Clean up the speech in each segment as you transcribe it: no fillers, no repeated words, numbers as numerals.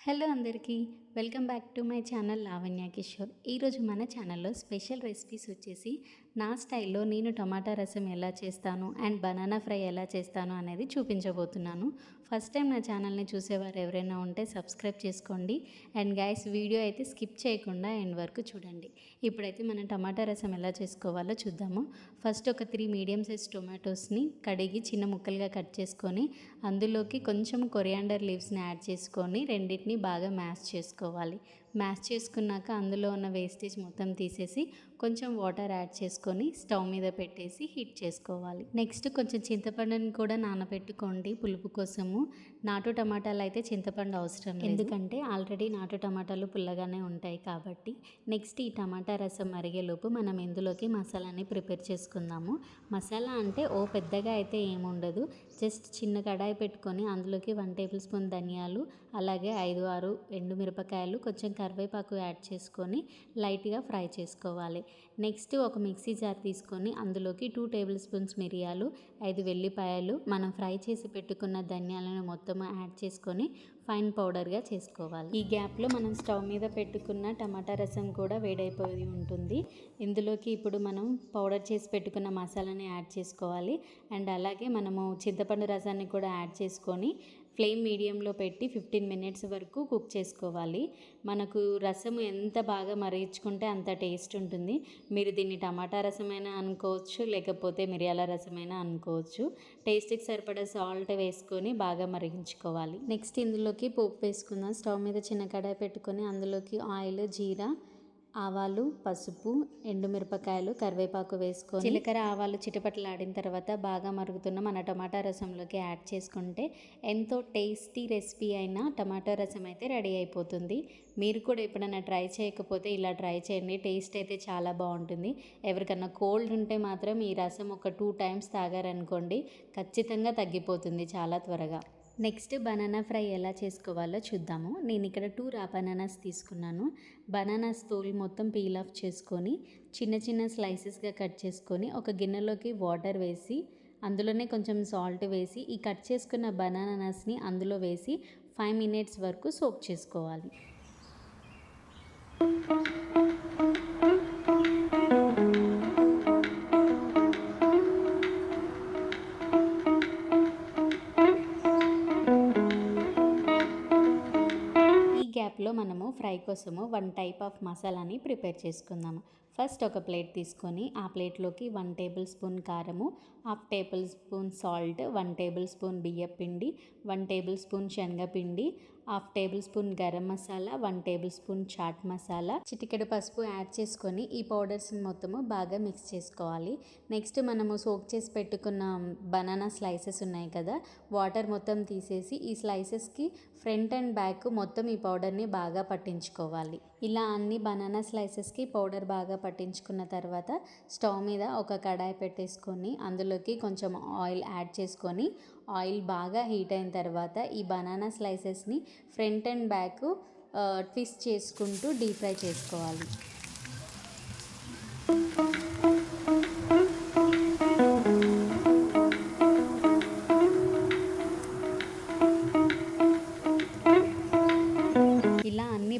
Hello అందరికీ welcome back to my channel Lavanya Kishore. ఈరోజు మన ఛానల్లో స్పెషల్ రెసిపీస్ వచ్చేసి నా స్టైల్లో నేను టమాటా రసం ఎలా చేస్తాను అండ్ బనానా ఫ్రై ఎలా చేస్తాను అనేది చూపించబోతున్నాను. ఫస్ట్ టైం నా ఛానల్ని చూసేవారు ఎవరైనా ఉంటే సబ్స్క్రైబ్ చేసుకోండి అండ్ గైస్ వీడియో అయితే స్కిప్ చేయకుండా ఎండ్ వరకు చూడండి. ఇప్పుడైతే మనం టమాటా రసం ఎలా చేసుకోవాలో చూద్దాము. ఫస్ట్ ఒక 3 మీడియం సైజ్ టొమాటోస్ని కడిగి చిన్న ముక్కలుగా కట్ చేసుకొని అందులోకి కొంచెం కొరియాండర్ లీవ్స్ని యాడ్ చేసుకొని రెండింటిని బాగా మ్యాష్ చేసుకోవాలి. మ్యాష్ చేసుకున్నాక అందులో ఉన్న వేస్టేజ్ మొత్తం తీసేసి కొంచెం వాటర్ యాడ్ చేసుకొని స్టవ్ మీద పెట్టేసి హీట్ చేసుకోవాలి. నెక్స్ట్ కొంచెం చింతపండుని కూడా నానబెట్టుకోండి పులుపు కోసము. నాటు టమాటాలు అయితే చింతపండు అవసరం లేదు, ఎందుకంటే ఆల్రెడీ నాటు టమాటాలు పుల్లగానే ఉంటాయి కాబట్టి. నెక్స్ట్ ఈ టమాటా రసం మరిగేలోపు మనం ఇందులోకి మసాలాని ప్రిపేర్ చేసుకుందాము. మసాలా అంటే పెద్దగా అయితే ఏముండదు, జస్ట్ చిన్న కడాయి పెట్టుకొని అందులోకి 1 టేబుల్ స్పూన్ ధనియాలు, అలాగే 5-6 ఎండుమిరపకాయలు, కొంచెం కరివేపాకు యాడ్ చేసుకొని లైట్గా ఫ్రై చేసుకోవాలి. నెక్స్ట్ ఒక మిక్సీ జార్ తీసుకొని అందులోకి 2 టేబుల్ స్పూన్స్ మిరియాలు, 5 వెల్లిపాయలు, మనం ఫ్రై చేసి పెట్టుకున్న ధనియాలను మొత్తం యాడ్ చేసుకొని ఫైన్ పౌడర్గా చేసుకోవాలి. ఈ గ్యాప్లో మనం స్టవ్ మీద పెట్టుకున్న టమాటా రసం కూడా వేడైపోయి ఉంటుంది. ఇందులోకి ఇప్పుడు మనం పౌడర్ చేసి పెట్టుకున్న మసాలాని యాడ్ చేసుకోవాలి అండ్ అలాగే మనము చింతపండు రసాన్ని కూడా యాడ్ చేసుకొని ఫ్లేమ్ మీడియంలో పెట్టి 15 మినిట్స్ వరకు కుక్ చేసుకోవాలి. మనకు రసం ఎంత బాగా మరిగించుకుంటే అంత టేస్ట్ ఉంటుంది. మీరు దీన్ని టమాటా రసమైనా అనుకోవచ్చు, లేకపోతే మిరియాల రసమైనా అనుకోవచ్చు. టేస్ట్కి సరిపడా సాల్ట్ వేసుకొని బాగా మరిగించుకోవాలి. నెక్స్ట్ ఇందులోకి పోపు వేసుకుందాం. స్టవ్ మీద చిన్న కడాయి పెట్టుకొని అందులోకి ఆయిల్, జీరా, ఆవాలు, పసుపు, ఎండుమిరపకాయలు, కరివేపాకు వేసుకొని జీలకర్ర ఆవాలు చిటపటలాడిన తర్వాత బాగా మరుగుతున్న మన టమాటా రసంలోకి యాడ్ చేసుకుంటే ఎంతో టేస్టీ రెసిపీ అయిన టమాటా రసం అయితే రెడీ అయిపోతుంది. మీరు కూడా ఎప్పుడైనా ట్రై చేయకపోతే ఇలా ట్రై చేయండి, టేస్ట్ అయితే చాలా బాగుంటుంది. ఎవరికన్నా కోల్డ్ ఉంటే మాత్రం ఈ రసం ఒక 2 టైమ్స్ తాగారనుకోండి ఖచ్చితంగా తగ్గిపోతుంది చాలా త్వరగా. నెక్స్ట్ బనానా ఫ్రై ఎలా చేసుకోవాలో చూద్దాము. నేను ఇక్కడ 2 రా బనానాస్ తీసుకున్నాను. బనానాస్ తోలు మొత్తం పీల్ ఆఫ్ చేసుకొని చిన్న చిన్న స్లైసెస్గా కట్ చేసుకొని ఒక గిన్నెలోకి వాటర్ వేసి అందులోనే కొంచెం సాల్ట్ వేసి ఈ కట్ చేసుకున్న బనానాస్ని అందులో వేసి 5 మినిట్స్ వరకు సోక్ చేసుకోవాలి. గ్యాప్లో మనము ఫ్రై కోసము 1 టైప్ ఆఫ్ మసాలాని ప్రిపేర్ చేసుకుందాము. ఫస్ట్ ఒక ప్లేట్ తీసుకొని ఆ ప్లేట్లోకి 1 టేబుల్ స్పూన్ కారము, 1/2 tablespoon salt, 1 tablespoon బియ్యం పిండి, 1 టేబుల్ స్పూన్ శనగపిండి, 1/2 tablespoon garam masala, 1 tablespoon chaat masala, చిటికెడు పసుపు యాడ్ చేసుకొని ఈ పౌడర్స్ని మొత్తము బాగా మిక్స్ చేసుకోవాలి. నెక్స్ట్ మనము సోక్ చేసి పెట్టుకున్న బనానా స్లైసెస్ ఉన్నాయి కదా, వాటర్ మొత్తం తీసేసి ఈ స్లైసెస్కి ఫ్రంట్ అండ్ బ్యాక్ మొత్తం ఈ పౌడర్ని బాగా పట్టించుకోవాలి. ఇలా అన్ని బనానా స్లైసెస్కి పౌడర్ బాగా పట్టించుకున్న తర్వాత స్టవ్ మీద ఒక కడాయి పెట్టేసుకొని అందులోకి కొంచెం ఆయిల్ యాడ్ చేసుకొని ఆయిల్ బాగా హీట్ అయిన తర్వాత ఈ బనానా స్లైసెస్ని ఫ్రంట్ అండ్ బ్యాక్ ట్విస్ట్ చేసుకుంటూ డీప్ ఫ్రై చేసుకోవాలి.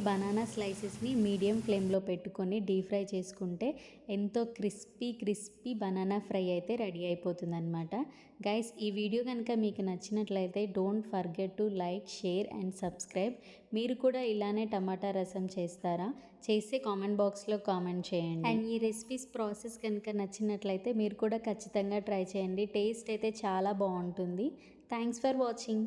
బనానా స్లైసెస్ని మీడియం ఫ్లేమ్లో పెట్టుకొని డీప్ ఫ్రై చేసుకుంటే ఎంతో క్రిస్పీ బనానా ఫ్రై అయితే రెడీ అయిపోతుంది అనమాట. గైస్ ఈ వీడియో కనుక మీకు నచ్చినట్లయితే don't forget to like, share and subscribe. మీరు కూడా ఇలానే టమాటా రసం చేస్తారా? చేస్తే కామెంట్ బాక్స్లో కామెంట్ చేయండి. అండ్ ఈ రెసిపీస్ ప్రాసెస్ కనుక నచ్చినట్లయితే మీరు కూడా ఖచ్చితంగా ట్రై చేయండి, టేస్ట్ అయితే చాలా బాగుంటుంది. Thanks for watching.